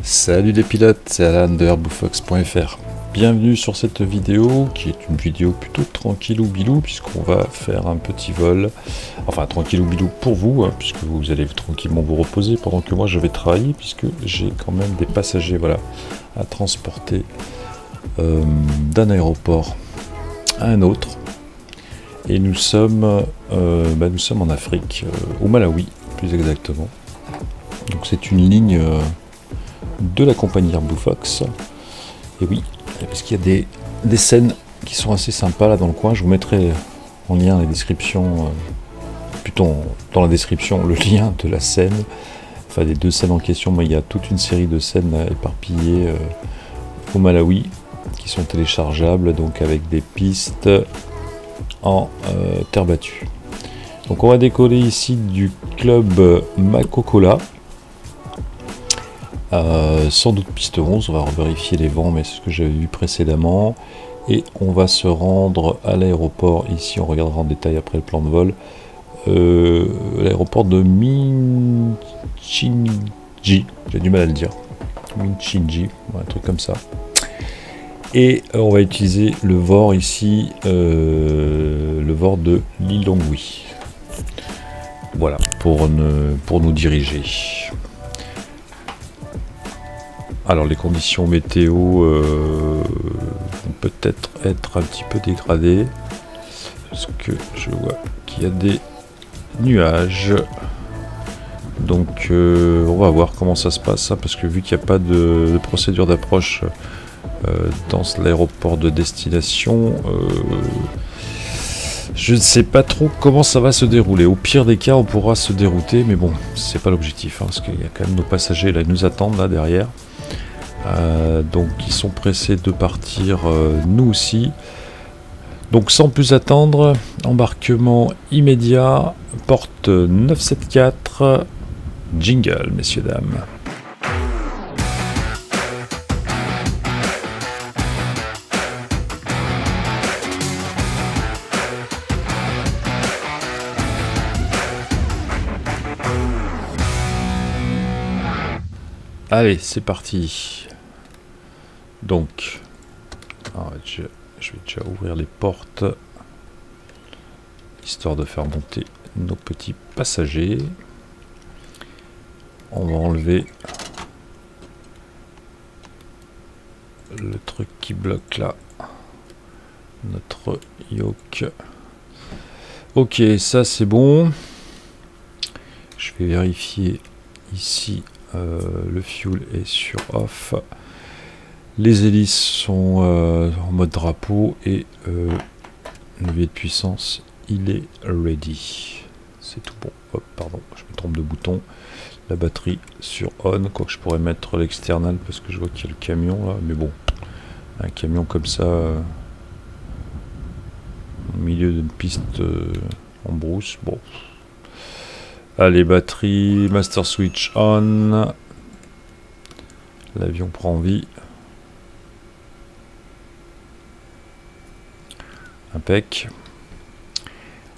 Salut les pilotes, c'est Alan de Airblue-Fox.fr. Bienvenue sur cette vidéo qui est une vidéo plutôt tranquillou bilou puisqu'on va faire un petit vol. Enfin tranquillou bilou pour vous, hein, puisque vous allez tranquillement vous reposer pendant que moi je vais travailler puisque j'ai quand même des passagers à transporter d'un aéroport à un autre. Et nous sommes en Afrique, au Malawi plus exactement. Donc c'est une ligne de la compagnie Airblue-Fox. Et oui, parce qu'il y a des scènes qui sont assez sympas là dans le coin. Je vous mettrai en lien la description, plutôt dans la description, le lien de la scène, enfin des deux scènes en question, mais il y a toute une série de scènes éparpillées au Malawi qui sont téléchargeables, donc avec des pistes en terre battue. Donc on va décoller ici du club Makokola. Sans doute piste 11, on va vérifier les vents, mais c'est ce que j'avais vu précédemment. Et on va se rendre à l'aéroport, ici on regardera en détail après le plan de vol, l'aéroport de Minchinji, j'ai du mal à le dire, Minchinji, un truc comme ça. Et on va utiliser le VOR ici, le VOR de Lilongwe. Voilà, pour nous diriger. Alors les conditions météo vont peut-être être un petit peu dégradées parce que je vois qu'il y a des nuages. Donc on va voir comment ça se passe, hein, parce que vu qu'il n'y a pas de procédure d'approche dans l'aéroport de destination, je ne sais pas trop comment ça va se dérouler. Au pire des cas on pourra se dérouter, mais bon c'est pas l'objectif, hein, parce qu'il y a quand même nos passagers là, ils nous attendent là derrière. Donc ils sont pressés de partir, nous aussi. Donc sans plus attendre, embarquement immédiat, porte 974, jingle messieurs dames. Allez, c'est parti. Donc, je vais déjà ouvrir les portes, histoire de faire monter nos petits passagers. On va enlever le truc qui bloque là, notre yoke. Ok, ça c'est bon. Je vais vérifier ici. Le fuel est sur off. Les hélices sont en mode drapeau et le levier de puissance il est ready. C'est tout bon. Hop, pardon, je me trompe de bouton. La batterie sur on, quoique je pourrais mettre l'external parce que je vois qu'il y a le camion là, mais bon, un camion comme ça au milieu d'une piste en brousse, bon. Allez, batterie, master switch on. L'avion prend vie. Impec.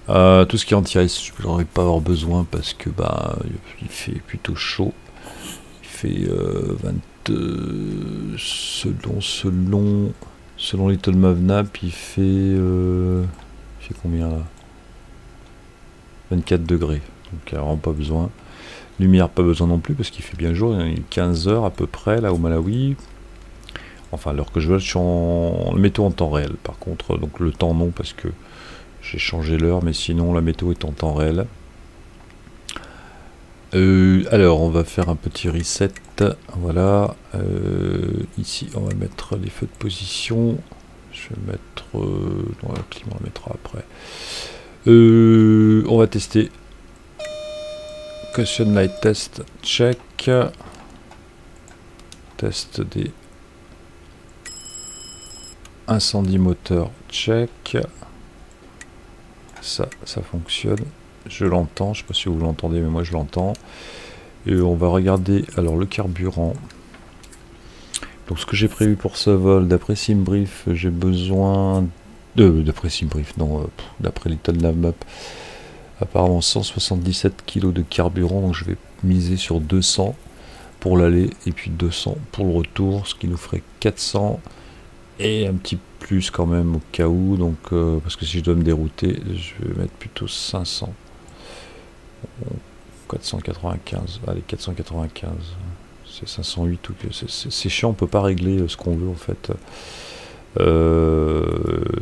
Tout ce qui est anti-ice, je n'aurais pas avoir besoin parce que il fait plutôt chaud. Il fait 20 selon Little Mavnap, il fait combien là? 24 degrés. Donc vraiment pas besoin. Lumière pas besoin non plus parce qu'il fait bien jour. Il est 15 h à peu près là au Malawi. Enfin l'heure que je veux, je suis en météo en temps réel. Par contre, donc le temps non parce que j'ai changé l'heure, mais sinon la météo est en temps réel. Alors on va faire un petit reset. Voilà. Ici on va mettre les feux de position. Je vais mettre. Non, la clim on la mettra après. On va tester. Caution light test, check. Test des incendies moteur, check. Ça fonctionne. Je l'entends, je sais pas si vous l'entendez, mais moi je l'entends. Et on va regarder alors le carburant. Donc ce que j'ai prévu pour ce vol, d'après Simbrief, j'ai besoin d'après Simbrief, non, d'après Little Mavnap. Apparemment 177 kg de carburant, donc je vais miser sur 200 pour l'aller et puis 200 pour le retour, ce qui nous ferait 400 et un petit plus quand même au cas où, donc parce que si je dois me dérouter, je vais mettre plutôt 500. 495, allez 495, c'est 508 ou que c'est chiant, on peut pas régler ce qu'on veut en fait.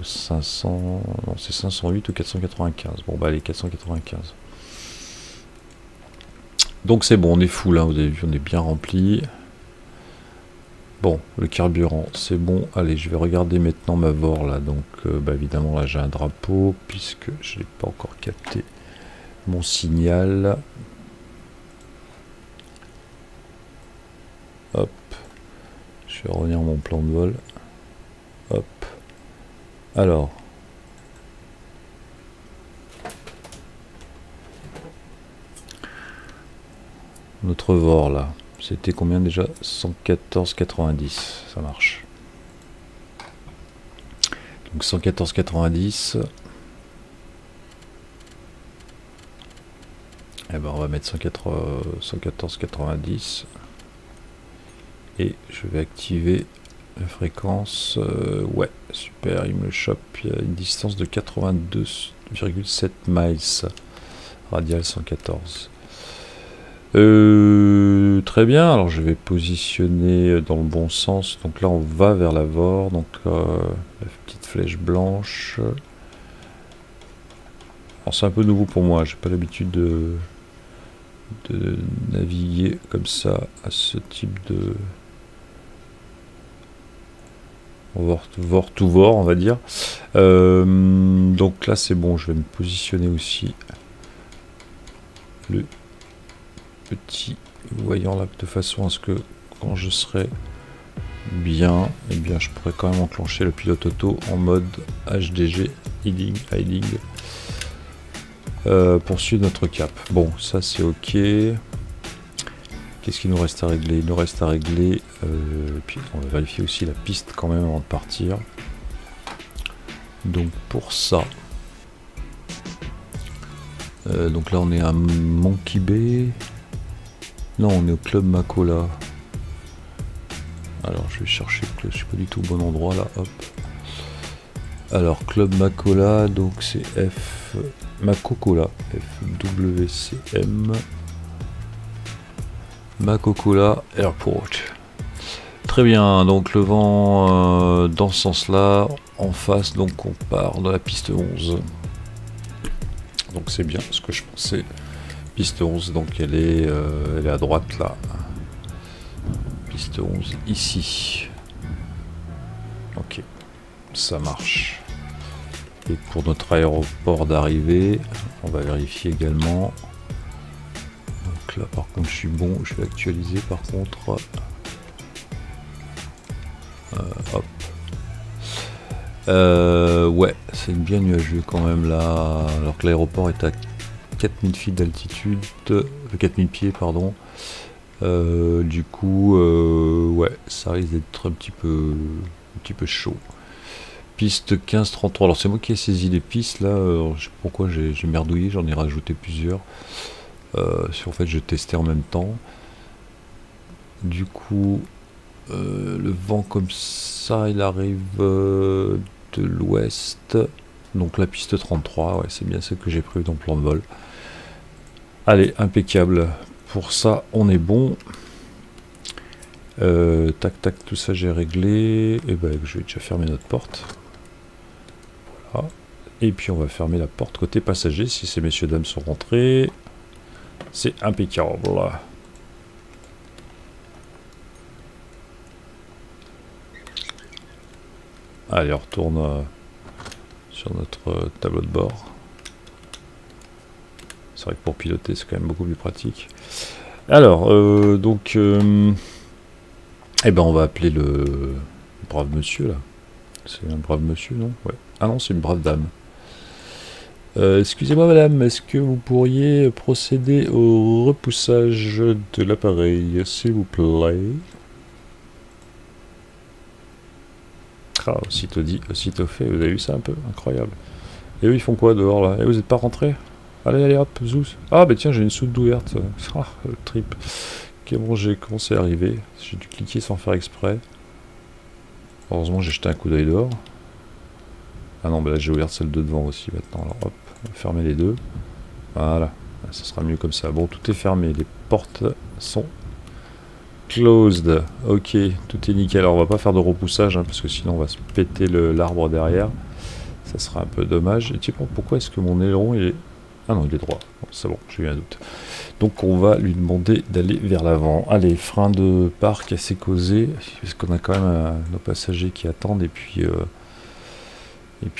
500, non c'est 508 ou 495, bon bah allez 495. Donc c'est bon, on est full, hein, vous avez vu, on est bien rempli. Bon, le carburant, c'est bon. Allez, je vais regarder maintenant ma VOR là. Donc, bah, évidemment, là j'ai un drapeau puisque je n'ai pas encore capté mon signal. Hop, je vais revenir à mon plan de vol. Hop, alors. Notre VOR là, c'était combien déjà? 114,90, ça marche. Donc 114,90. Et ben on va mettre 114,90 et je vais activer la fréquence. Ouais, super, il me le chope. Il y a une distance de 82,7 miles, radial 114. Très bien, alors je vais positionner dans le bon sens. Donc là on va vers la VOR, donc la petite flèche blanche. Alors c'est un peu nouveau pour moi, j'ai pas l'habitude de naviguer comme ça à ce type de VOR to VOR, on va dire. Donc là c'est bon, je vais me positionner aussi le petit voyant là de façon à ce que quand je serai bien, et bien je pourrais quand même enclencher le pilote auto en mode HDG hiding pour suivre notre cap. Bon, ça c'est ok. Qu'est-ce qu'il nous reste à régler? Il nous reste à régler puis on va vérifier aussi la piste quand même avant de partir. Donc pour ça, donc là on est à Monkey Bay. Non, on est au Club Makola. Alors je vais chercher, je suis pas du tout au bon endroit là, hop. Alors Club Makola, donc c'est F Makokola, FWCM Makokola Airport. Très bien, donc le vent dans ce sens là, en face, donc on part de la piste 11. Donc c'est bien ce que je pensais. Piste 11, donc elle est à droite là. Piste 11 ici. Ok, ça marche. Et pour notre aéroport d'arrivée, on va vérifier également. Donc là par contre je suis bon, je vais actualiser par contre. Hop. Ouais, c'est bien nuageux quand même là, alors que l'aéroport est à 4000 feet d'altitude, 4000 pieds pardon. Du coup ouais, ça risque d'être un petit peu chaud. Piste 15-33, alors c'est moi qui ai saisi les pistes là, je sais pas pourquoi j'ai merdouillé, j'en ai rajouté plusieurs. En fait je testais en même temps. Du coup le vent comme ça il arrive de l'ouest, donc la piste 33, ouais c'est bien ce que j'ai prévu dans le plan de vol. Allez, impeccable, pour ça on est bon. Tac tac, tout ça j'ai réglé, et ben je vais déjà fermer notre porte. Voilà, et puis on va fermer la porte côté passager si ces messieurs dames sont rentrés. C'est impeccable. Allez, on retourne sur notre tableau de bord. C'est vrai que pour piloter, c'est quand même beaucoup plus pratique. Alors, donc, eh ben, on va appeler le brave monsieur, là. C'est un brave monsieur, non? Ouais. Ah non, c'est une brave dame. Excusez-moi, madame, est-ce que vous pourriez procéder au repoussage de l'appareil, s'il vous plaît? Ah, aussitôt dit, aussitôt fait, vous avez vu ça un peu? Incroyable. Et eux, ils font quoi dehors, là? Et vous n'êtes pas rentrés? Allez, allez, hop, zouz. Ah, bah tiens, j'ai une soude ouverte. Ah, le trip. Ok, bon, j'ai commencé à arriver. J'ai dû cliquer sans faire exprès. Heureusement, j'ai jeté un coup d'œil dehors. Ah non, bah là, j'ai ouvert celle de devant aussi maintenant. Alors hop, on va fermer les deux. Voilà, ça sera mieux comme ça. Bon, tout est fermé. Les portes sont closed. Ok, tout est nickel. Alors, on va pas faire de repoussage, hein, parce que sinon, on va se péter l'arbre derrière. Ça sera un peu dommage. Et tu sais pas pourquoi est-ce que mon aileron est... Ah non, il est droit. Bon, c'est bon, j'ai eu un doute. Donc on va lui demander d'aller vers l'avant. Allez, frein de parc assez causé, parce qu'on a quand même nos passagers qui attendent, et puis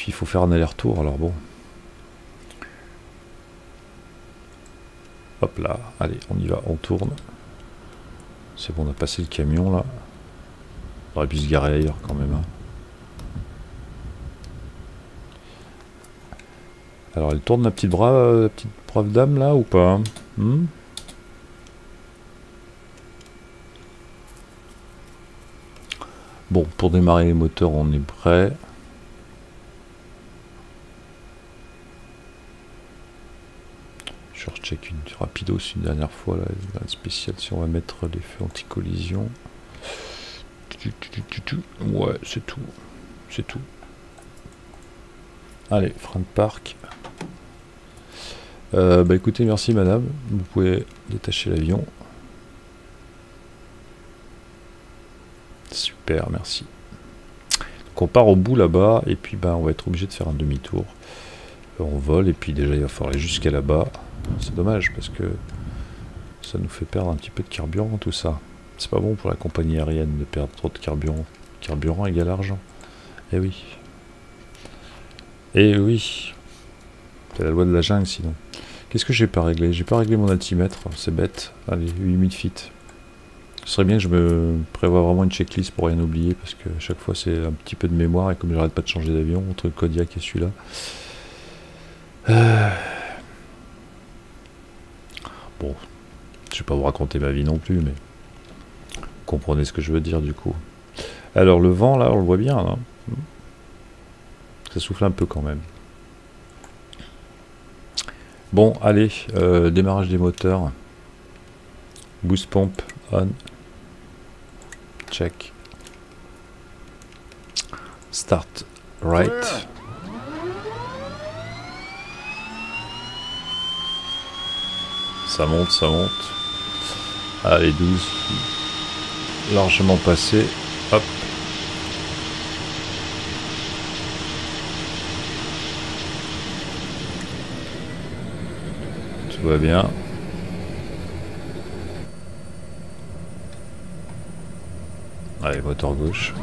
il faut faire un aller-retour, alors bon. Hop là, allez, on y va, on tourne. C'est bon, on a passé le camion là. On aurait pu se garer ailleurs quand même. Hein. Alors elle tourne la petite brave dame là ou pas hmm. Bon, pour démarrer les moteurs, on est prêt. Je recheck une rapidos une dernière fois là, une spéciale si on va mettre les feux anti-collision. Ouais, c'est tout. C'est tout. Allez, frein de parc. Bah écoutez, merci madame. Vous pouvez détacher l'avion. Super, merci. Donc on part au bout là-bas et puis bah on va être obligé de faire un demi-tour. On vole et puis déjà il va falloir aller jusqu'à là-bas. C'est dommage parce que ça nous fait perdre un petit peu de carburant tout ça. C'est pas bon pour la compagnie aérienne de perdre trop de carburant. Carburant égale argent. Eh oui. Eh oui. C'est la loi de la jungle sinon. Qu'est-ce que j'ai pas réglé? J'ai pas réglé mon altimètre, c'est bête. Allez, 8000 feet. Ce serait bien que je me prévoie vraiment une checklist pour rien oublier, parce que à chaque fois c'est un petit peu de mémoire, et comme j'arrête pas de changer d'avion, entre le Kodiak et celui-là. Bon, je vais pas vous raconter ma vie non plus, mais vous comprenez ce que je veux dire du coup. Alors le vent là, on le voit bien là. Ça souffle un peu quand même. Bon, allez, démarrage des moteurs. Boost pump on. Check. Start right. Ça monte, ça monte. Allez, 12. Largement passé. Hop. Tout va bien. Allez, moteur gauche.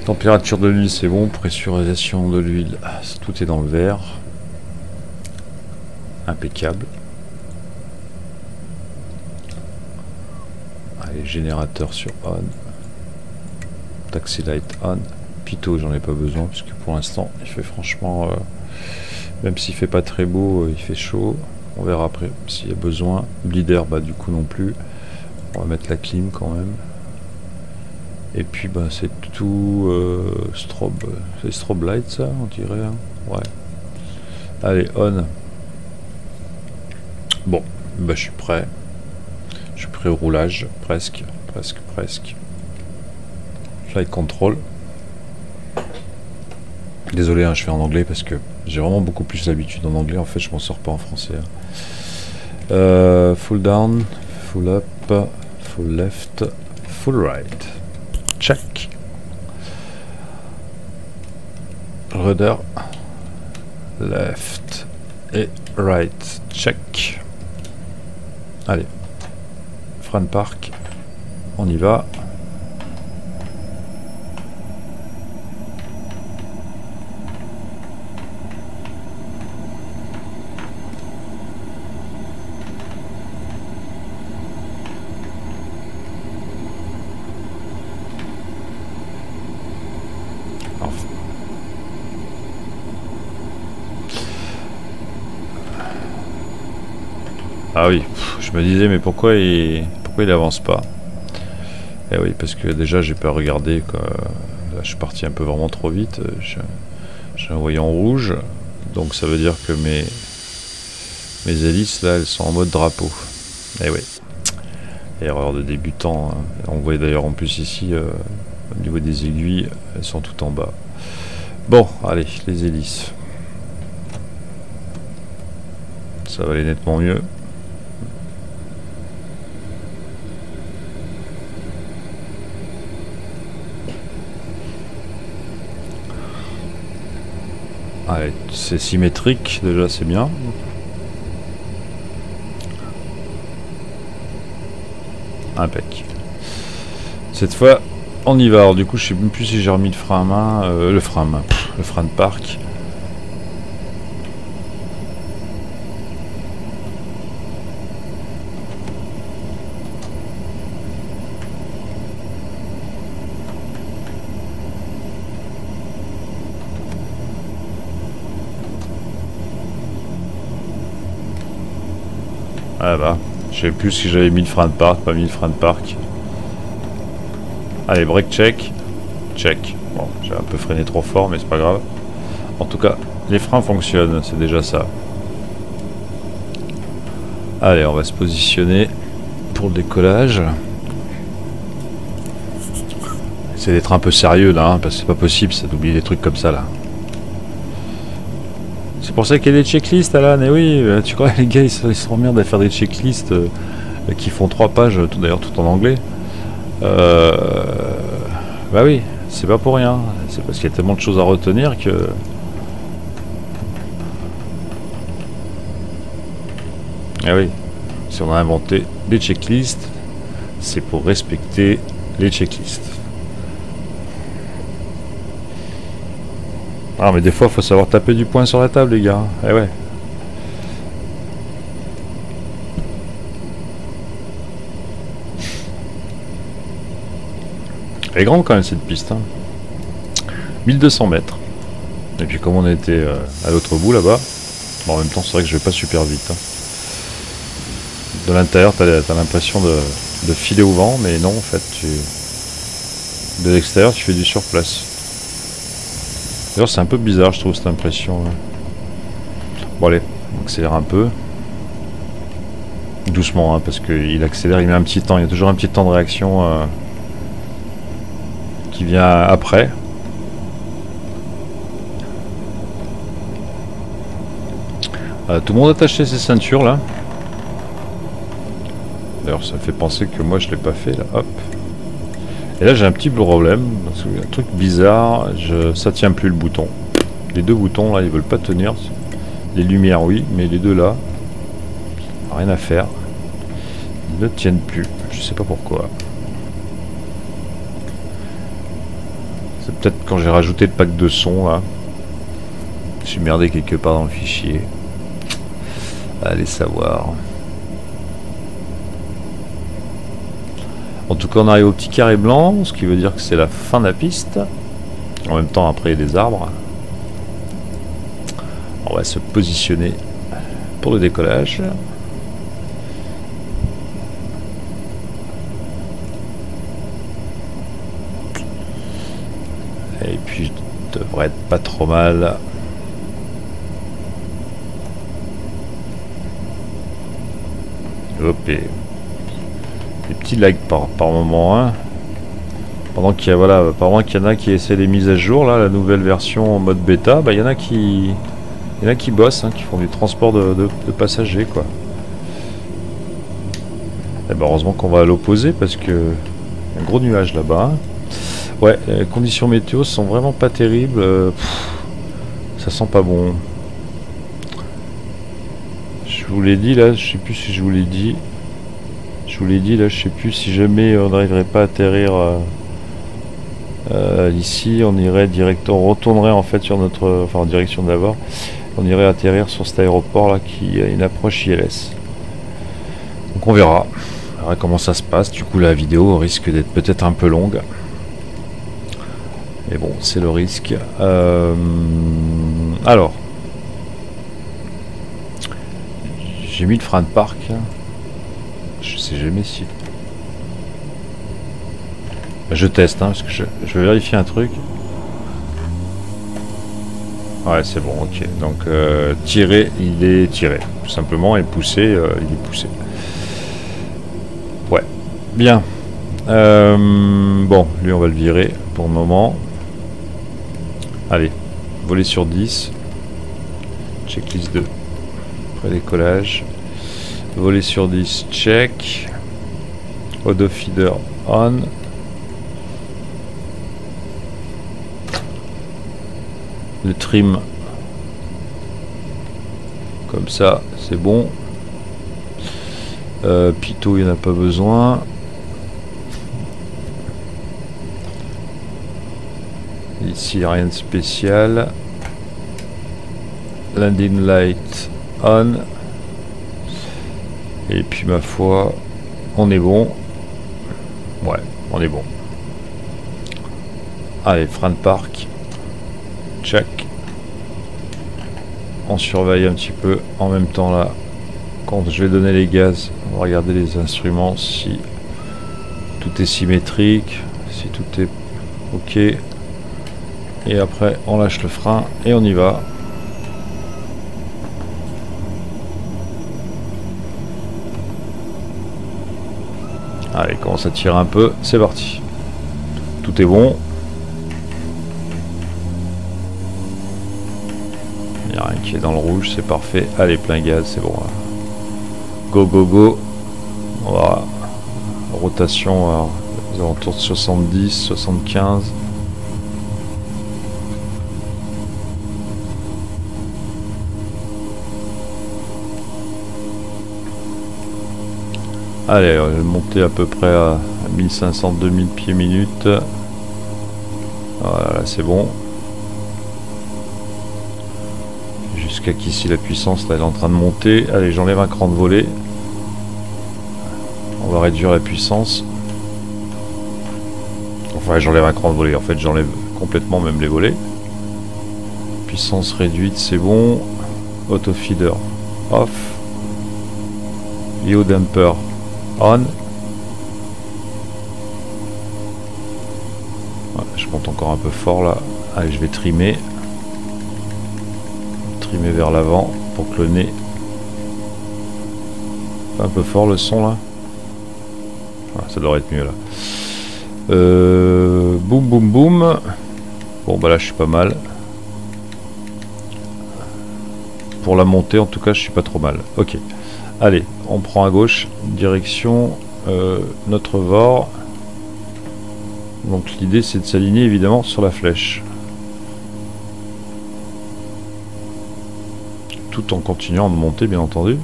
Température de l'huile, c'est bon. Pressurisation de l'huile, tout est dans le vert. Impeccable. Allez, générateur sur on. Taxi light on. Pitot, j'en ai pas besoin puisque pour l'instant il fait franchement, même s'il fait pas très beau, il fait chaud. On verra après s'il y a besoin. Bleeder, bah du coup non plus. On va mettre la clim quand même. Et puis bah c'est tout strobe. C'est strobe light ça on dirait. Hein, ouais. Allez, on. Bon, bah je suis prêt. Je suis prêt au roulage, presque. Flight control. Désolé, hein, je fais en anglais parce que j'ai vraiment beaucoup plus d'habitude en anglais. En fait, je m'en sors pas en français. Hein. Full down, full up, full left, full right. Check. Rudder, left et right. Check. Allez. Frein de parc. On y va. Ah oui, je me disais mais pourquoi il avance pas? Eh oui, parce que déjà j'ai pas regardé quoi. Là, je suis parti un peu vraiment trop vite. J'ai un voyant rouge, donc ça veut dire que mes hélices là, elles sont en mode drapeau. Eh oui, erreur de débutant. Hein. On voit d'ailleurs en plus ici, au niveau des aiguilles, elles sont tout en bas. Bon, allez, les hélices. Ça va aller nettement mieux. Allez, c'est symétrique, déjà c'est bien. Impec. Cette fois, on y va. Alors du coup, je sais même plus si j'ai remis le frein à main, le frein de parc. Ah bah, je sais plus si j'avais mis le frein de parc, pas mis le frein de parc. Allez, break check. Check. Bon, j'ai un peu freiné trop fort, mais c'est pas grave. En tout cas, les freins fonctionnent, c'est déjà ça. Allez, on va se positionner pour le décollage. Essayez d'être un peu sérieux là, hein, parce que c'est pas possible ça d'oublier des trucs comme ça là. C'est pour ça qu'il y a des checklists, Alan. Et oui, tu crois les gars ils se emmerdent à faire des checklists qui font 3 pages, d'ailleurs tout en anglais. Bah oui, c'est pas pour rien. C'est parce qu'il y a tellement de choses à retenir que... Ah oui, si on a inventé des checklists, c'est pour respecter les checklists. Ah mais des fois faut savoir taper du poing sur la table les gars. Eh ouais. Elle est grande quand même cette piste. Hein. 1200 mètres. Et puis comme on était à l'autre bout là-bas, bon, en même temps c'est vrai que je vais pas super vite. Hein. De l'intérieur t'as l'impression de filer au vent, mais non en fait de l'extérieur tu fais du surplace. D'ailleurs c'est un peu bizarre je trouve cette impression. Bon allez, on accélère un peu. Doucement hein, parce qu'il accélère, il met un petit temps, il y a toujours un petit temps de réaction qui vient après. Tout le monde a attaché ses ceintures là. D'ailleurs ça me fait penser que moi je l'ai pas fait là, hop. Et là j'ai un petit problème, parce qu'il y a un truc bizarre, ça tient plus le bouton. Les deux boutons là ils veulent pas tenir. Les lumières oui, mais les deux là, rien à faire. Ils ne tiennent plus, je sais pas pourquoi. C'est peut-être quand j'ai rajouté le pack de son là. Je suis merdé quelque part dans le fichier. Allez savoir. En tout cas on arrive au petit carré blanc, ce qui veut dire que c'est la fin de la piste. En même temps après il y a des arbres. On va se positionner pour le décollage. Et puis je devrais être pas trop mal. Hop, et des petits lags par moment. Hein. Pendant qu'il y a, voilà, apparemment qu'il y en a qui essaient les mises à jour, là, la nouvelle version en mode bêta, bah, il y en a qui bossent, hein, qui font du transport de passagers, quoi. Et bah, heureusement qu'on va à l'opposé parce que y a un gros nuage là-bas. Hein. Ouais, les conditions météo sont vraiment pas terribles. Ça sent pas bon. Je vous l'ai dit là, je sais plus si je vous l'ai dit. Je vous l'ai dit là, je sais plus si jamais on n'arriverait pas à atterrir ici, on irait direct, on retournerait en fait sur notre, enfin en direction d'abord, on irait atterrir sur cet aéroport là qui a une approche ILS. Donc on verra comment ça se passe. Du coup la vidéo risque d'être peut-être un peu longue. Mais bon, c'est le risque. Alors, J'ai mis le frein de parc. Je sais jamais si... Je teste, hein, parce que je vais vérifier un truc. Ouais, c'est bon, ok. Donc, tirer, il est tiré. Tout simplement, et poussé, il est poussé. Ouais, bien. Bon, lui, on va le virer pour le moment. Allez, voler sur 10. Checklist 2. Prédécollage. Voler sur 10, check. Auto feeder on. Le trim. Comme ça, c'est bon. Pitot, il n'y en a pas besoin. Ici, rien de spécial. Landing light on. Et puis ma foi, on est bon. Ouais, on est bon. Allez, frein de parc. Check. On surveille un petit peu en même temps là. Quand je vais donner les gaz, on va regarder les instruments si tout est symétrique, si tout est ok. Et après, on lâche le frein et on y va. Allez, commence à tirer un peu, c'est parti. Tout est bon. Il n'y a rien qui est dans le rouge, c'est parfait. Allez, plein gaz, c'est bon. Go, go, go. On va rotation aux alentours de 70, 75. Allez, on va monter à peu près à 1500-2000 pieds minute. Voilà, là c'est bon. Jusqu'à qu'ici la puissance, là, elle est en train de monter. Allez, j'enlève un cran de volée. On va réduire la puissance. Enfin, j'enlève un cran de volée. En fait, j'enlève complètement même les volets. Puissance réduite, c'est bon. Auto feeder off. Yaw damper on. Ouais, je monte encore un peu fort là. Allez, je vais trimer. Trimer vers l'avant pour que le nez... Un peu fort le son là. Ouais, ça devrait être mieux là. Boum boum boum. Bon bah là je suis pas mal. Pour la montée en tout cas je suis pas trop mal. Ok. Allez, on prend à gauche, direction notre VOR. Donc l'idée c'est de s'aligner évidemment sur la flèche. Tout en continuant de monter bien entendu.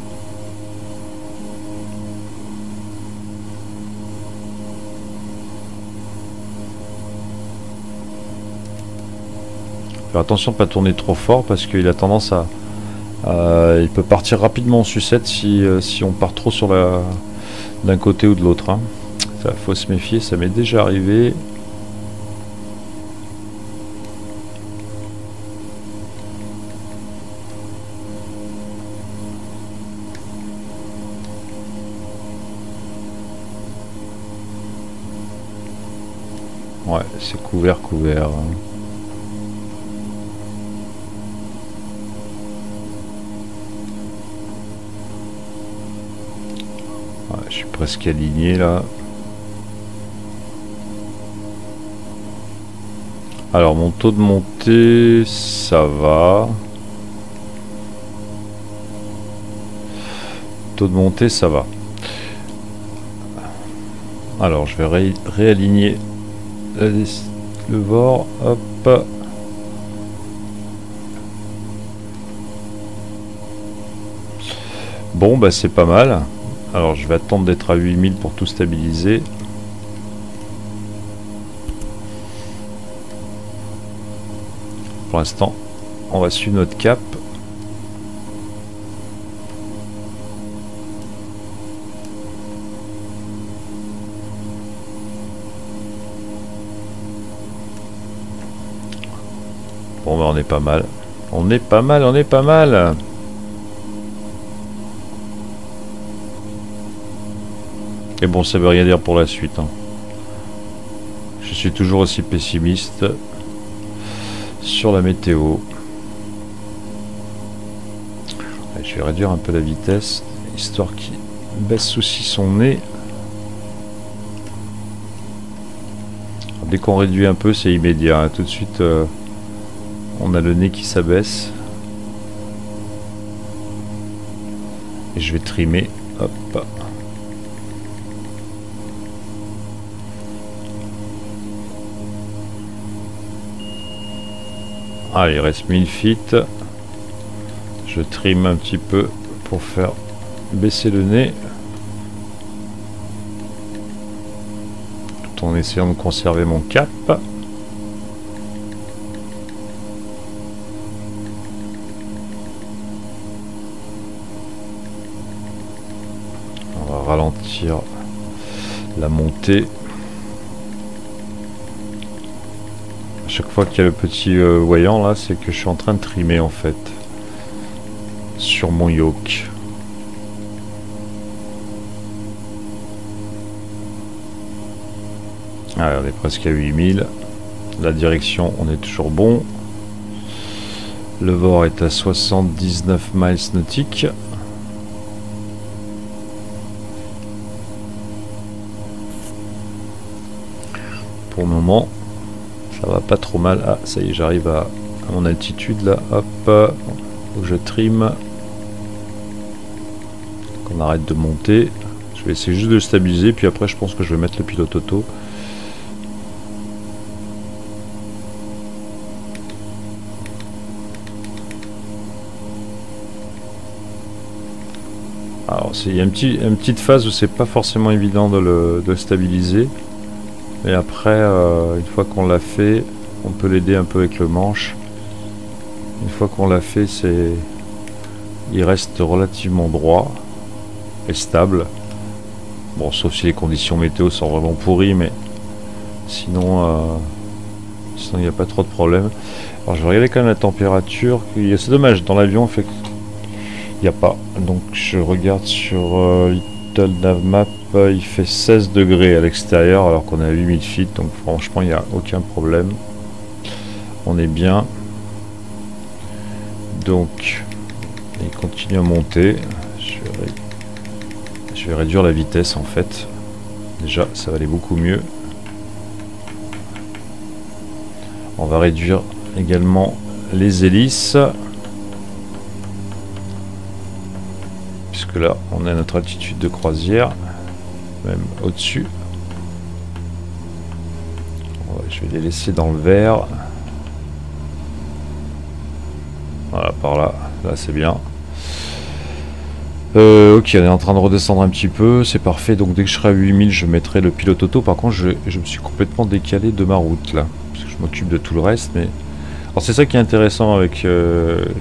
Faire attention de ne pas tourner trop fort parce qu'il a tendance à... il peut partir rapidement en sucette si on part trop sur d'un côté ou de l'autre. Hein. Ça, faut se méfier, ça m'est déjà arrivé. Ouais, c'est couvert. Je suis presque aligné là. Alors mon taux de montée, ça va. Taux de montée, ça va. Alors je vais réaligner le VOR. Hop. Bon bah c'est pas mal. Alors je vais attendre d'être à 8000 pour tout stabiliser. Pour l'instant, on va suivre notre cap. Bon bah on est pas mal. On est pas mal. Et bon, ça veut rien dire pour la suite, hein. Je suis toujours aussi pessimiste sur la météo. Je vais réduire un peu la vitesse, histoire qu'il baisse aussi son nez. Dès qu'on réduit un peu, c'est immédiat, hein. Tout de suite, on a le nez qui s'abaisse. Et je vais trimer. Hop. Ah, il reste 1000 feet. Je trime un petit peu pour faire baisser le nez. Tout en essayant de conserver mon cap. On va ralentir la montée. À chaque fois qu'il y a le petit voyant là, c'est que je suis en train de trimer en fait sur mon yoke. Ah, on est presque à 8000. La direction, on est toujours bon. Le vent est à 79 miles nautiques. Pour le moment, ça va pas trop mal. Ah, ça y est, j'arrive à mon altitude là. Hop, faut que je trime. Qu'on arrête de monter. Je vais essayer juste de le stabiliser, puis après je pense que je vais mettre le pilote auto. Alors il y a une petite phase où c'est pas forcément évident de le stabiliser. Et après, une fois qu'on l'a fait, on peut l'aider un peu avec le manche. Une fois qu'on l'a fait, il reste relativement droit et stable. Bon, sauf si les conditions météo sont vraiment pourries, mais sinon, il n'y a pas trop de problème. Alors, je vais regarder quand même la température. C'est dommage, dans l'avion, en fait, il n'y a pas. Donc, je regarde sur Little Navmap. Il fait 16 degrés à l'extérieur alors qu'on est à 8000 feet, donc franchement il n'y a aucun problème, on est bien. Donc il continue à monter. Je vais réduire la vitesse en fait, déjà ça va aller beaucoup mieux. On va réduire également les hélices, puisque là on est à notre altitude de croisière, même au-dessus. Je vais les laisser dans le vert. Voilà, par là. Là, c'est bien. Ok, on est en train de redescendre un petit peu. C'est parfait. Donc, dès que je serai à 8000, je mettrai le pilote auto. Par contre, je me suis complètement décalé de ma route, là. Parce que je m'occupe de tout le reste. Mais alors, c'est ça qui est intéressant avec,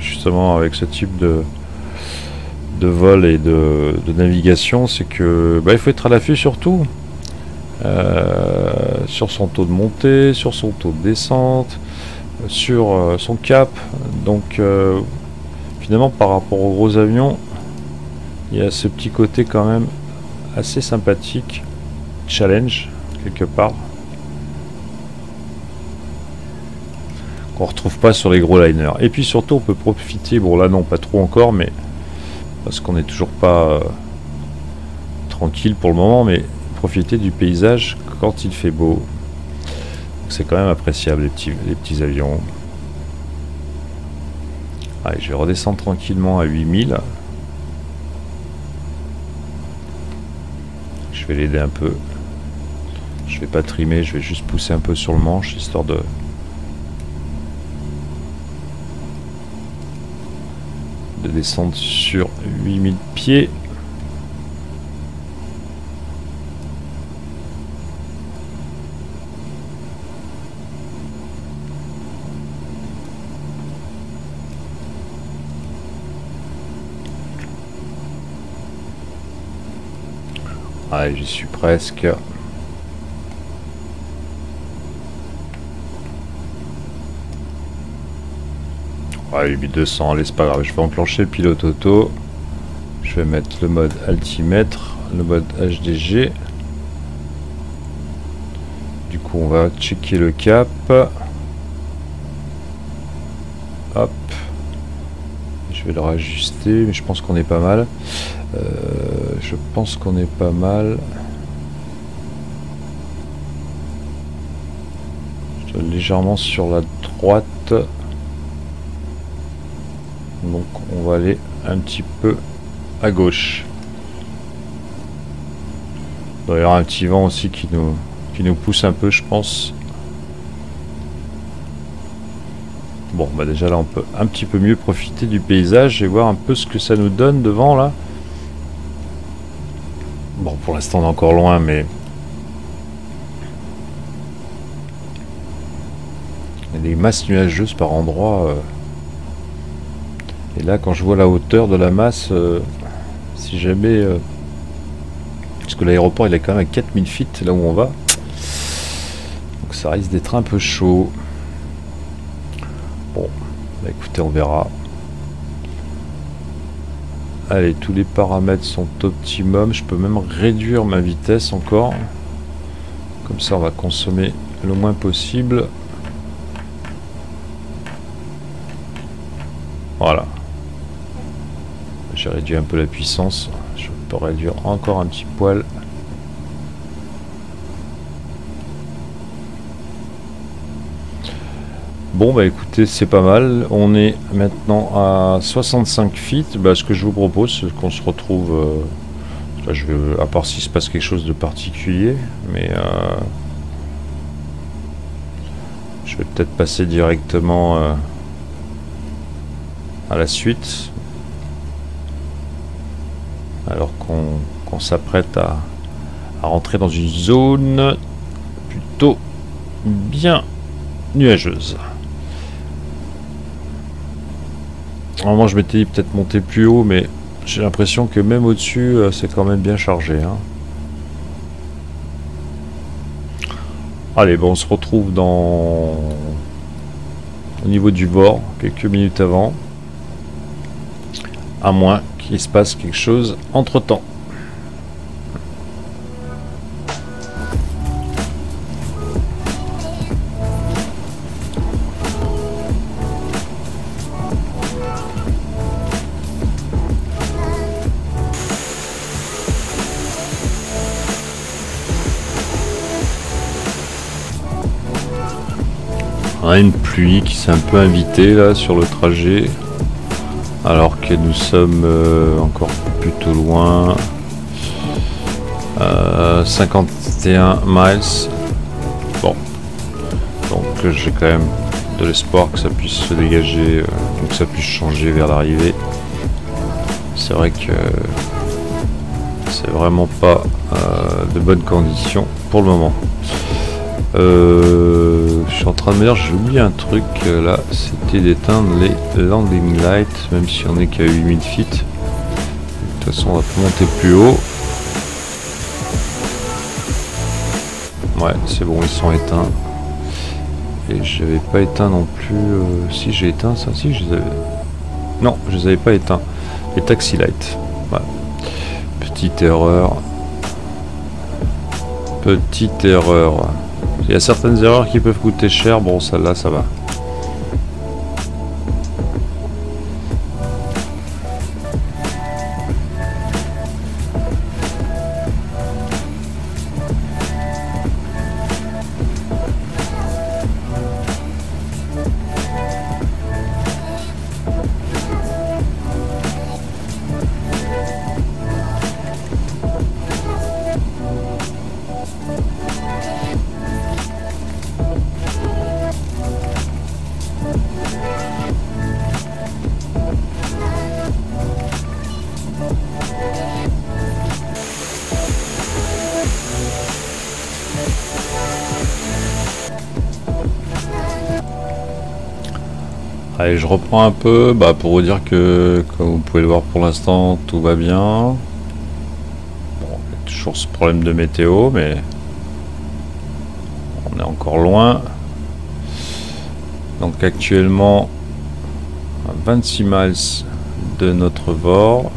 justement, avec ce type de vol et de navigation, c'est que il faut être à l'affût surtout sur son taux de montée, sur son taux de descente, sur son cap. Donc finalement par rapport aux gros avions, il y a ce petit côté quand même assez sympathique, challenge quelque part, qu'on retrouve pas sur les gros liners. Et puis surtout on peut profiter, bon là non pas trop encore, mais parce qu'on n'est toujours pas tranquille pour le moment, mais profiter du paysage quand il fait beau. C'est quand même appréciable les petits avions. Allez, je vais redescendre tranquillement à 8000. Je vais l'aider un peu. Je vais pas trimer, je vais juste pousser un peu sur le manche, histoire de descendre sur 8000 pieds. Allez, j'y suis presque. Ouais, 8200, allez, c'est pas grave. Je vais enclencher le pilote auto. Je vais mettre le mode altimètre. le mode HDG. Du coup on va checker le cap. Hop. Je vais le rajuster, mais je pense qu'on est pas mal. Je pense qu'on est pas mal. Je dois légèrement sur la droite. Donc on va aller un petit peu à gauche. Il doit y avoir un petit vent aussi qui nous pousse un peu, je pense. Bon, bah déjà là on peut un petit peu mieux profiter du paysage et voir un peu ce que ça nous donne devant là. Bon, pour l'instant on est encore loin, mais il y a des masses nuageuses par endroits. Et là, quand je vois la hauteur de la masse, si jamais... parce que l'aéroport il est quand même à 4000 feet là où on va. Donc ça risque d'être un peu chaud. Bon, bah écoutez, on verra. Allez, tous les paramètres sont optimum. Je peux même réduire ma vitesse encore. Comme ça, on va consommer le moins possible. Voilà. J'ai réduit un peu la puissance. Je peux réduire encore un petit poil. Bon bah écoutez, c'est pas mal. On est maintenant à 65 feet. Bah, ce que je vous propose, c'est qu'on se retrouve... là, je vais, à part s'il se passe quelque chose de particulier, mais je vais peut-être passer directement à la suite. Alors qu'on s'apprête à rentrer dans une zone plutôt bien nuageuse. Normalement je m'étais dit peut-être monter plus haut, mais j'ai l'impression que même au-dessus c'est quand même bien chargé, hein. Allez, bon, on se retrouve au niveau du bord quelques minutes avant, à moins qu'il se passe quelque chose entre temps. On a une pluie qui s'est un peu invitée là sur le trajet, alors que nous sommes encore plutôt loin. 51 miles. Bon, donc j'ai quand même de l'espoir que ça puisse se dégager, donc que ça puisse changer vers l'arrivée. C'est vrai que c'est vraiment pas de bonnes conditions pour le moment. Je suis en train de me dire, j'ai oublié un truc là, c'était d'éteindre les landing lights, même si on est qu'à 8000 feet. De toute façon, on va monter plus haut. Ouais, c'est bon, ils sont éteints. Et je n'avais pas éteint non plus. Si j'ai éteint ça, si je les avais. Non, je les avais pas éteints. Les taxi lights. Voilà. Petite erreur. Petite erreur. Il y a certaines erreurs qui peuvent coûter cher. Bon, celle-là, ça va. Allez, je reprends un peu pour vous dire que, comme vous pouvez le voir pour l'instant, tout va bien. Bon, il y a toujours ce problème de météo, mais on est encore loin. Donc actuellement, à 26 miles de notre bord.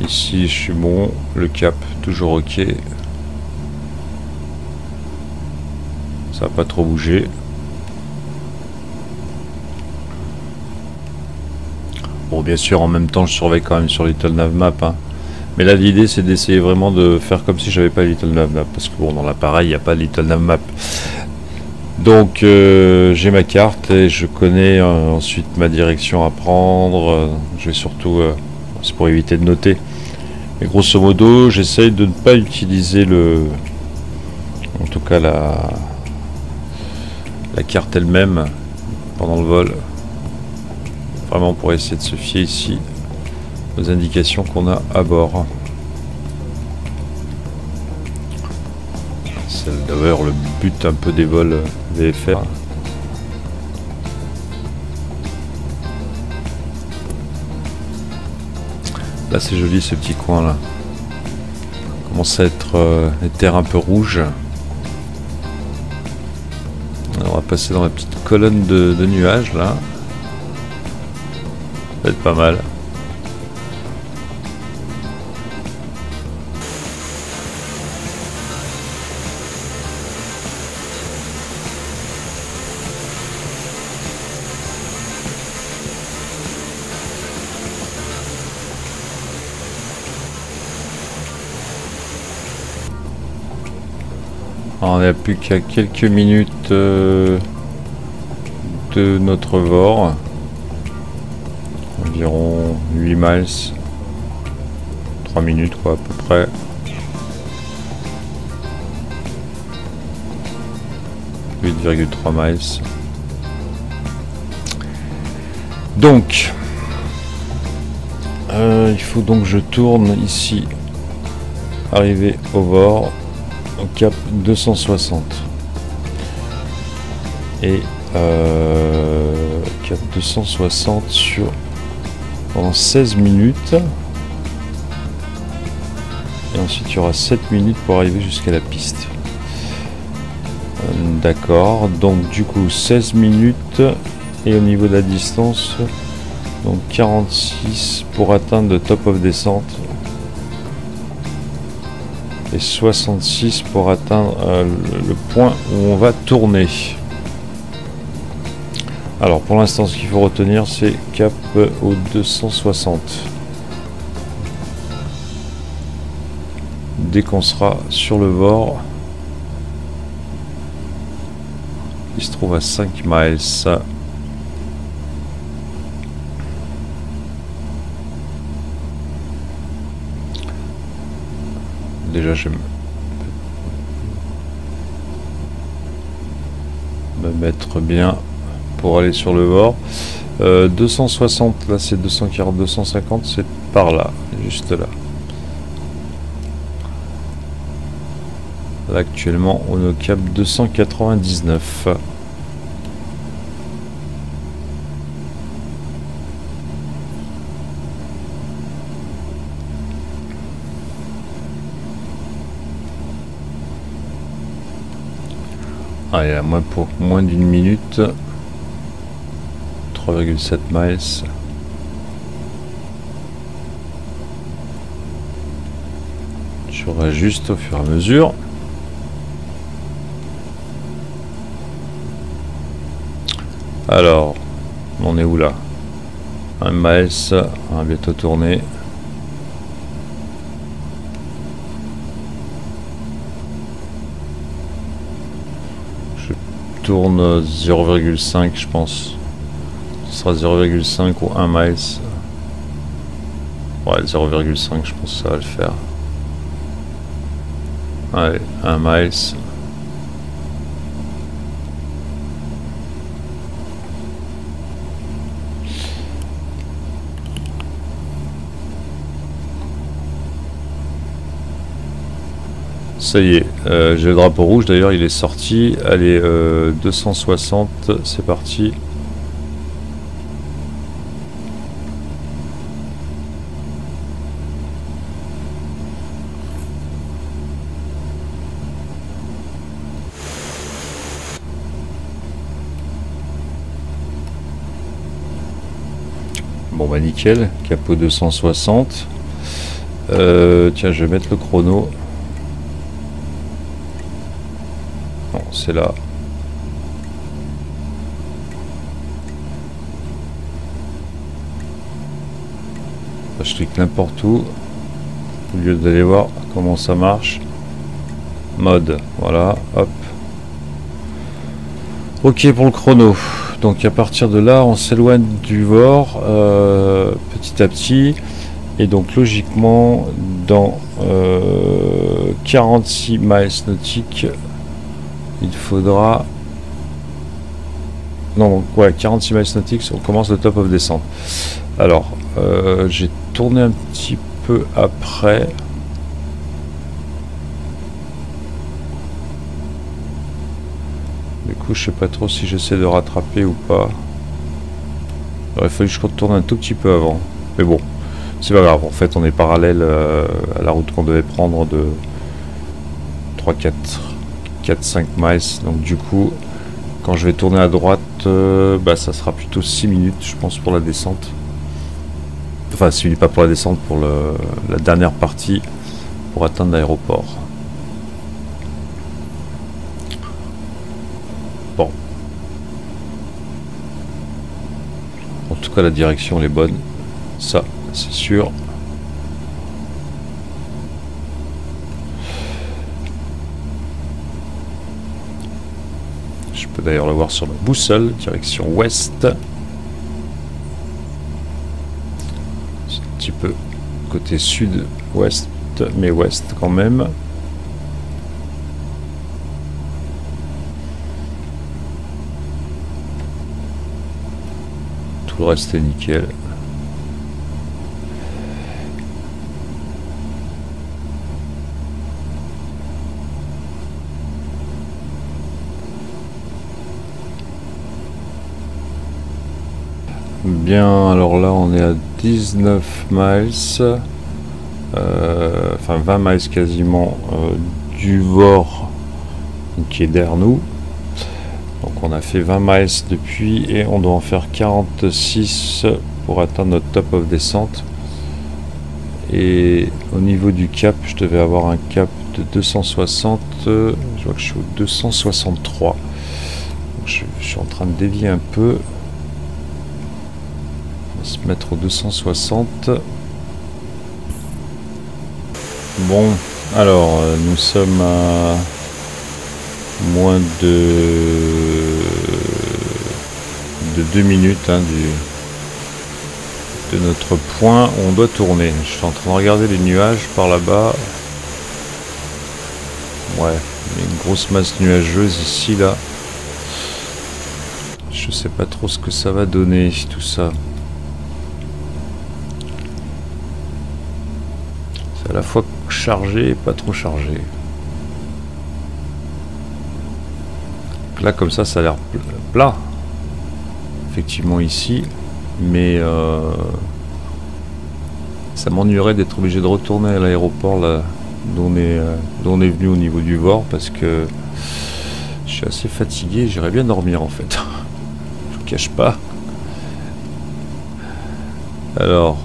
Ici je suis bon, le cap toujours ok. Ça n'a pas trop bougé. Bon, bien sûr, en même temps, je surveille quand même sur Little Navmap. Hein. Mais là, l'idée, c'est d'essayer vraiment de faire comme si j'avais pas Little Navmap. Parce que bon, dans l'appareil, il n'y a pas Little Navmap. Donc, j'ai ma carte et je connais ensuite ma direction à prendre. Je vais surtout... c'est pour éviter de noter. Mais grosso modo, j'essaye de ne pas utiliser le... En tout cas, la carte elle-même pendant le vol. Vraiment pour essayer de se fier ici aux indications qu'on a à bord. C'est d'ailleurs le but un peu des vols VFR. Là c'est joli ce petit coin là. Commence à être les terres un peu rouges. Alors, on va passer dans la petite colonne de nuages là. Ça va être pas mal. Alors, on n'est plus qu'à quelques minutes de notre VOR. Environ 8 miles. 3 minutes quoi à peu près. « 8,3 miles. Donc, il faut donc que je tourne ici, arriver au VOR, au cap 260. Et cap 260 sur pendant 16 minutes. Et ensuite il y aura 7 minutes pour arriver jusqu'à la piste. D'accord, donc du coup 16 minutes et au niveau de la distance, donc 46 pour atteindre le top of descente et 66 pour atteindre le point où on va tourner. Alors pour l'instant ce qu'il faut retenir c'est cap au 260. Dès qu'on sera sur le VOR, il se trouve à 5 miles. Déjà je vais me mettre bien pour aller sur le VOR. 260 là c'est 240, 250 c'est par là, juste là. Là actuellement on est au cap 299. Allez, à moins d'une minute. 3,7 miles. Je réajuste au fur et à mesure. Alors, on est où là? 1 miles, on va bientôt tourner. Je tourne 0,5 je pense. Ce sera 0,5 ou 1 miles. Ouais, 0,5 je pense que ça va le faire. Allez, 1 miles. Ça y est, j'ai le drapeau rouge d'ailleurs, il est sorti. Allez, 260, c'est parti. Bon bah nickel, capot 260. Tiens, je vais mettre le chrono. Non, c'est là. Je clique n'importe où au lieu d'aller voir comment ça marche. Mode, voilà, hop. Ok pour le chrono. Donc à partir de là, on s'éloigne du VOR petit à petit. Et donc logiquement, dans 46 miles nautiques, il faudra... Non, donc, ouais, 46 miles nautiques, on commence le top of descente. Alors, j'ai tourné un petit peu après. Du coup, je sais pas trop si j'essaie de rattraper ou pas. Il aurait fallu que je retourne un tout petit peu avant. Mais bon, c'est pas grave. En fait, on est parallèle à la route qu'on devait prendre de 3, 4, 5 miles. Donc du coup, quand je vais tourner à droite, bah, ça sera plutôt 6 minutes, je pense, pour la descente. Enfin, 6 minutes pas pour la descente, pour la dernière partie, pour atteindre l'aéroport. Bon. En tout cas, la direction elle est bonne. Ça, c'est sûr. Je peux d'ailleurs le voir sur ma boussole, direction ouest. C'est un petit peu côté sud-ouest, mais ouest quand même. Tout le reste est nickel. Bien, alors là on est à 19 miles, enfin 20 miles quasiment du VOR qui est derrière nous. Donc on a fait 20 miles depuis et on doit en faire 46 pour atteindre notre top of descente. Et au niveau du cap, je devais avoir un cap de 260, je vois que je suis au 263. Donc je suis en train de dévier un peu. On va se mettre au 260. Bon, alors nous sommes à moins de 2 minutes hein, de notre point où on doit tourner. Je suis en train de regarder les nuages par là-bas. Ouais, il y a une grosse masse nuageuse ici, là. Je sais pas trop ce que ça va donner, tout ça. C'est à la fois chargé et pas trop chargé. Donc là, comme ça a l'air plat. Effectivement, ici. Mais ça m'ennuierait d'être obligé de retourner à l'aéroport là d'où on est venu au niveau du VOR parce que je suis assez fatigué, j'irais bien dormir en fait. Je vous cache pas. Alors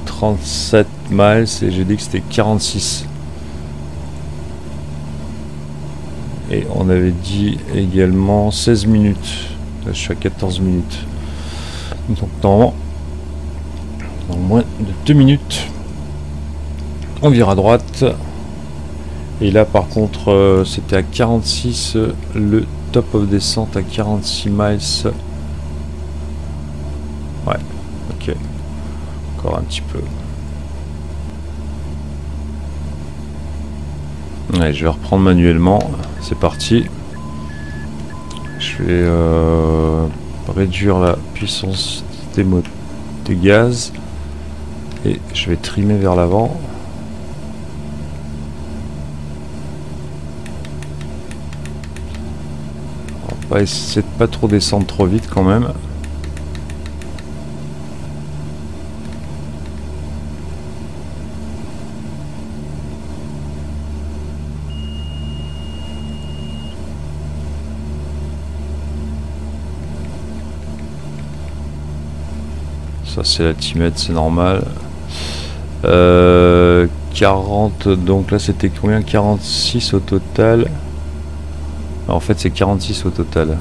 37 miles et j'ai dit que c'était 46. Et on avait dit également 16 minutes. Là, je suis à 14 minutes. Donc dans moins de 2 minutes, on vire à droite. Et là par contre, c'était à 46, le top of descente à 46 miles. Ouais, ok. Encore un petit peu. Ouais, je vais reprendre manuellement. C'est parti. Je vais réduire la puissance des gaz et je vais trimer vers l'avant. On va essayer de pas trop descendre trop vite quand même. Ça c'est la timette, c'est normal. 40, donc là c'était combien? 46 au total. En fait c'est 46 au total.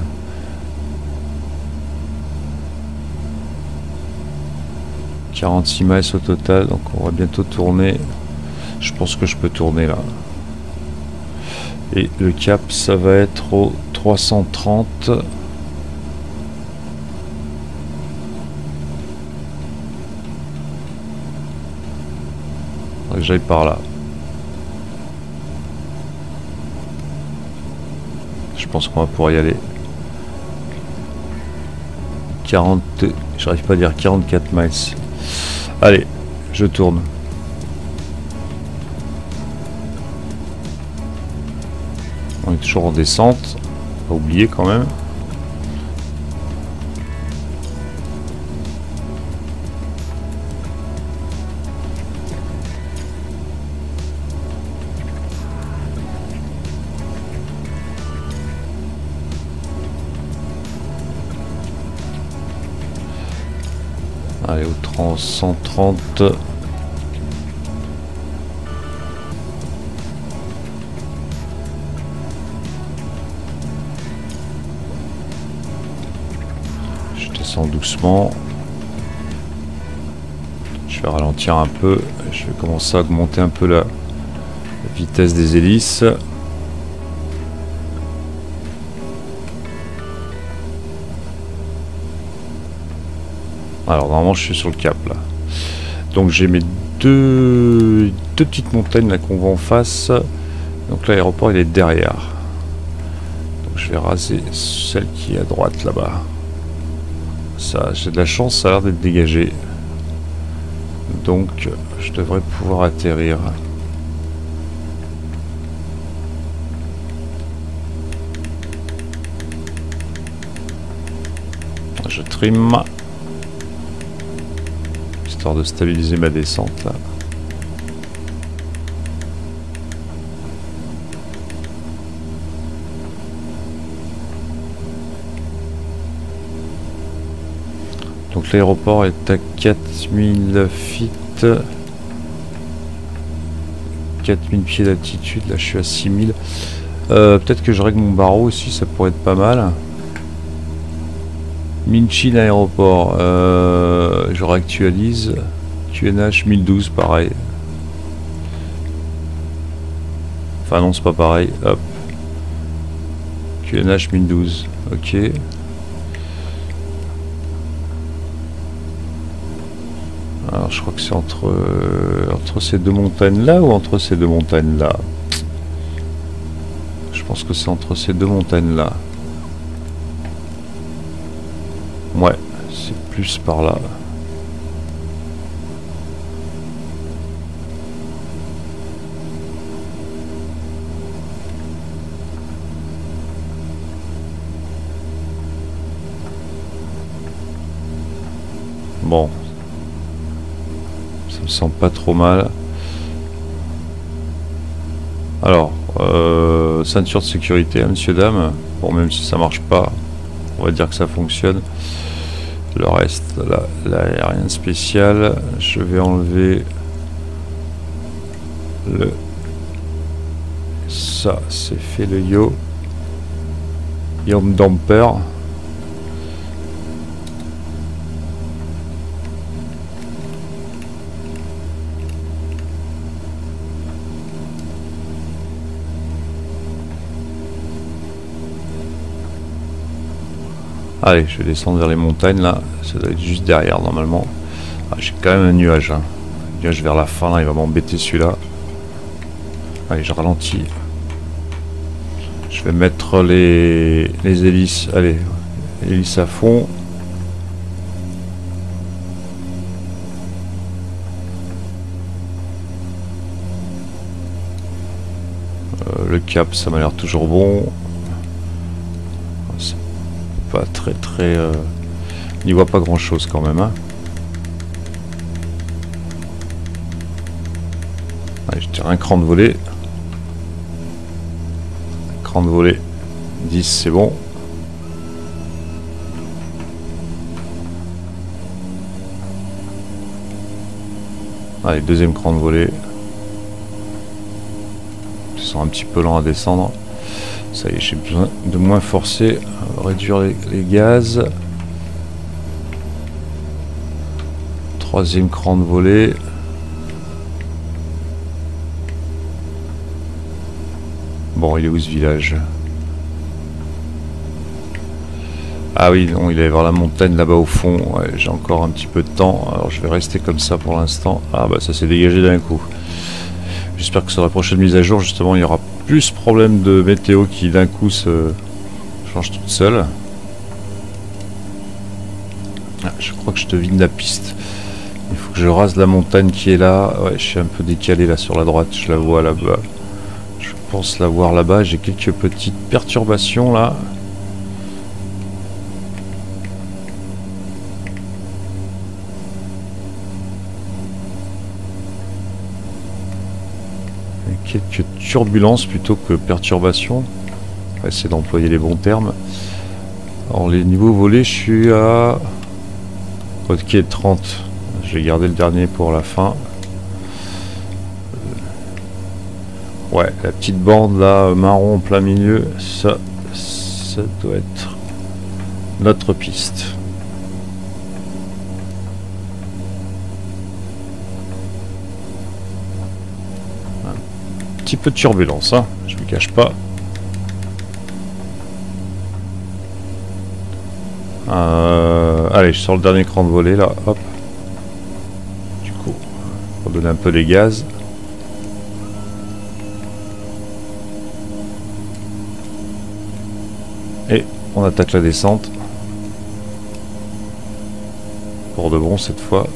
« 46 miles au total, donc on va bientôt tourner. Je pense que je peux tourner là. Et le cap, ça va être au 330. Faudrait que j'aille par là. Je pense qu'on va pouvoir y aller. 40, j'arrive pas à dire 44 miles. Allez, je tourne. On est toujours en descente, pas oublier quand même. Allez, au 130. Je descends doucement. Je vais ralentir un peu. Je vais commencer à augmenter un peu la vitesse des hélices. Alors normalement je suis sur le cap là. Donc j'ai mes deux petites montagnes là qu'on voit en face. Donc l'aéroport il est derrière. Donc je vais raser celle qui est à droite là-bas. Ça, j'ai de la chance, ça a l'air d'être dégagé. Donc je devrais pouvoir atterrir. Je trim. De stabiliser ma descente là. Donc l'aéroport est à 4000 feet, 4000 pieds d'altitude. Là je suis à 6000. Peut-être que je règle mon barreau aussi, ça pourrait être pas mal. Minchin aéroport, je réactualise. QNH 1012 pareil. Enfin non c'est pas pareil, hop. QNH 1012, ok. Alors je crois que c'est entre ces deux montagnes là ou entre ces deux montagnes là. Je pense que c'est entre ces deux montagnes là. Ouais, c'est plus par là. Bon. Ça me semble pas trop mal. Alors, ceinture de sécurité, hein, messieurs, dames. Bon, même si ça marche pas, on va dire que ça fonctionne. Le reste, là, il n'y a rien de spécial. Je vais enlever le... Ça, c'est fait le Yom Damper. Allez, je vais descendre vers les montagnes là, ça doit être juste derrière normalement. Ah, j'ai quand même un nuage. Hein. Un nuage vers la fin là, il va m'embêter celui-là. Allez, je ralentis. Je vais mettre les hélices. Allez, hélices à fond. Le cap, ça m'a l'air toujours bon. Pas très on n'y voit pas grand chose quand même, hein. Allez, je tire un cran de volée. Cran de volée 10, c'est bon. Allez, deuxième cran de volée. Ils sont un petit peu lents à descendre. Ça y est, j'ai besoin de moins forcer, réduire les gaz. Troisième cran de volée. Bon, il est où ce village? Ah oui, non, il est vers la montagne là-bas au fond. Ouais, j'ai encore un petit peu de temps. Alors je vais rester comme ça pour l'instant. Ah bah ça s'est dégagé d'un coup. J'espère que sur la prochaine mise à jour, justement, il y aura plus problème de météo qui d'un coup se change toute seule. Ah, je crois que je devine la piste. Il faut que je rase la montagne qui est là. Ouais, je suis un peu décalé là sur la droite. Je la vois là-bas. Je pense la voir là-bas. J'ai quelques petites perturbations là. Quelques turbulences plutôt que perturbations. On va essayer d'employer les bons termes. Alors les niveaux volés, je suis à... Ok, 30. Je vais garder le dernier pour la fin. Ouais, la petite bande là, marron en plein milieu, ça doit être notre piste. Un petit peu de turbulence, hein, je ne me cache pas. Allez, je sors le dernier cran de volée là, hop. Du coup, pour donner un peu les gaz. Et on attaque la descente. Pour de bon cette fois.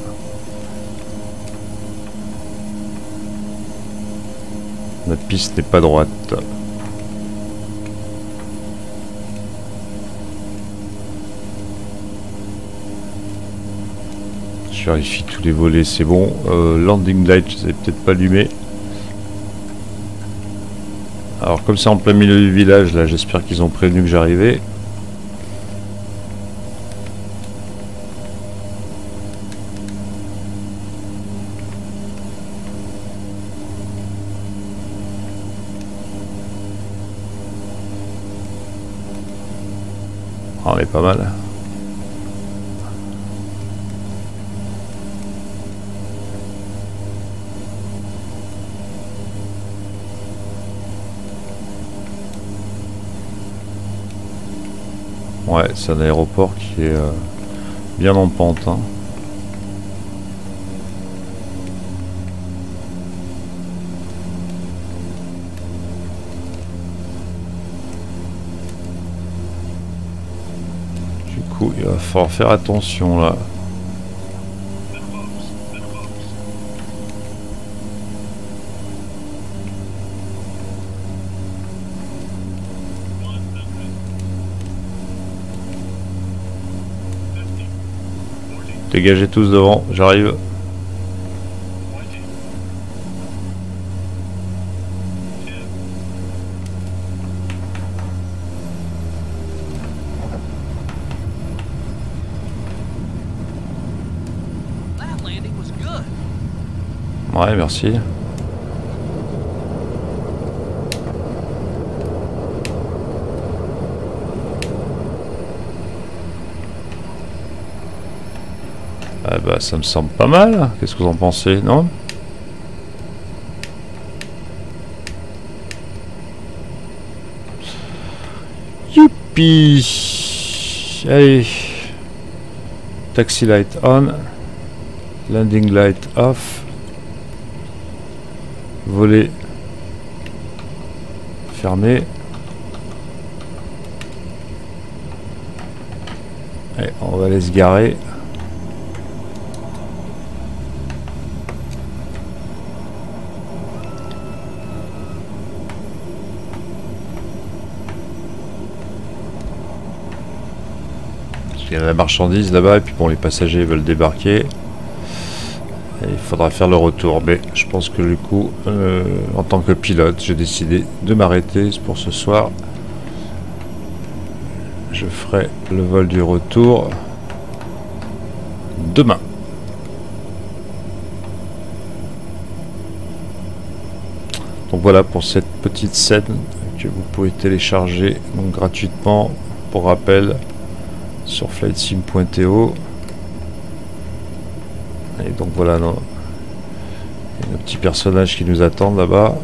Notre piste n'est pas droite. Je vérifie tous les volets, c'est bon. Landing light, je les ai peut-être pas allumé. Alors comme c'est en plein milieu du village, là j'espère qu'ils ont prévenu que j'arrivais. On est pas mal. Ouais, c'est un aéroport qui est bien en pente. Hein. Du coup, il va falloir faire attention là. Dégagez tous devant, j'arrive. Ouais, merci. Ah bah ça me semble pas mal. Qu'est-ce que vous en pensez, non? Youpi! Allez. Taxi light on. Landing light off. Volet fermé. Allez, on va aller se garer. Il y a la marchandise là-bas et puis bon, les passagers veulent débarquer et il faudra faire le retour, mais je pense que du coup en tant que pilote j'ai décidé de m'arrêter pour ce soir. Je ferai le vol du retour demain. Donc voilà pour cette petite scène que vous pouvez télécharger donc gratuitement, pour rappel, sur flightsim.to. Et donc voilà nos petits personnages qui nous attendent là-bas.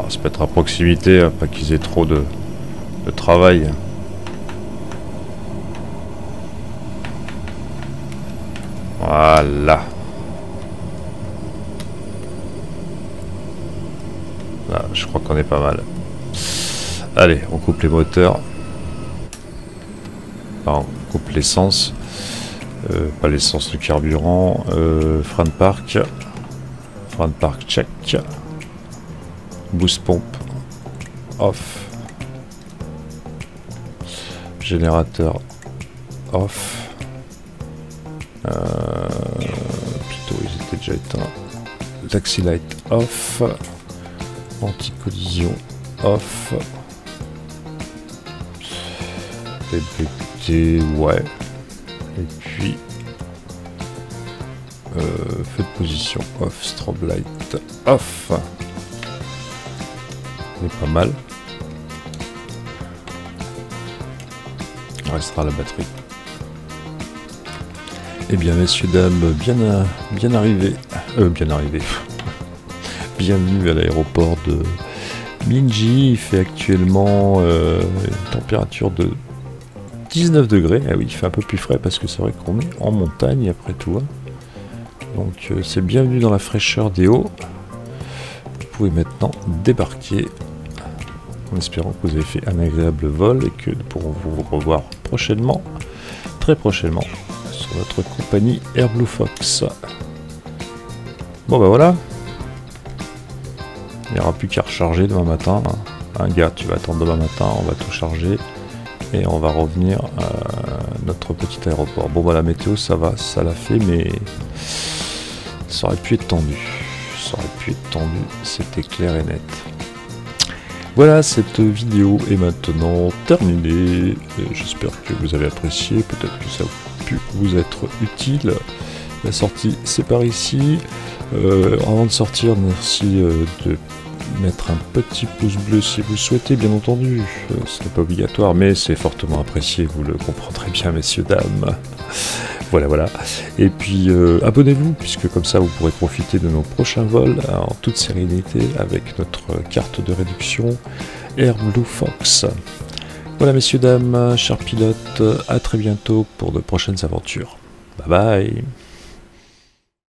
Se mettre à proximité, pas qu'ils aient trop de travail. Voilà. Là, je crois qu'on est pas mal. Allez, on coupe les moteurs. Pardon, on coupe l'essence. Pas l'essence, le carburant. Frein de parc. Frein de parc, check. Boost pompe off, générateur off, plutôt ils étaient déjà éteints, taxi light off, anti-collision off, PPT ouais, et puis feu de position off, strobe light off. Pas mal. Il restera la batterie. Eh bien, messieurs, dames, bien arrivé. Bienvenue à l'aéroport de Minji. Il fait actuellement une température de 19 degrés. Ah oui, il fait un peu plus frais parce que c'est vrai qu'on est en montagne après tout. Donc, c'est bienvenue dans la fraîcheur des hauts. Vous pouvez maintenant débarquer. En espérant que vous avez fait un agréable vol et que nous pourrons vous revoir prochainement, très prochainement, sur notre compagnie Air Blue Fox. Bon bah voilà, il n'y aura plus qu'à recharger demain matin. Un gars, tu vas attendre demain matin, on va tout charger et on va revenir à notre petit aéroport. Bon bah la météo ça va, ça l'a fait, mais ça aurait pu être tendu. Ça aurait pu être tendu, c'était clair et net. Voilà, cette vidéo est maintenant terminée. J'espère que vous avez apprécié, peut-être que ça a pu vous être utile. La sortie, c'est par ici. Avant de sortir, merci de mettre un petit pouce bleu si vous souhaitez, bien entendu. Ce n'est pas obligatoire, mais c'est fortement apprécié, vous le comprendrez bien, messieurs, dames. Voilà. Et puis abonnez-vous, puisque comme ça vous pourrez profiter de nos prochains vols en toute sérénité avec notre carte de réduction Air Blue Fox. Voilà, messieurs, dames, chers pilotes, à très bientôt pour de prochaines aventures. Bye bye.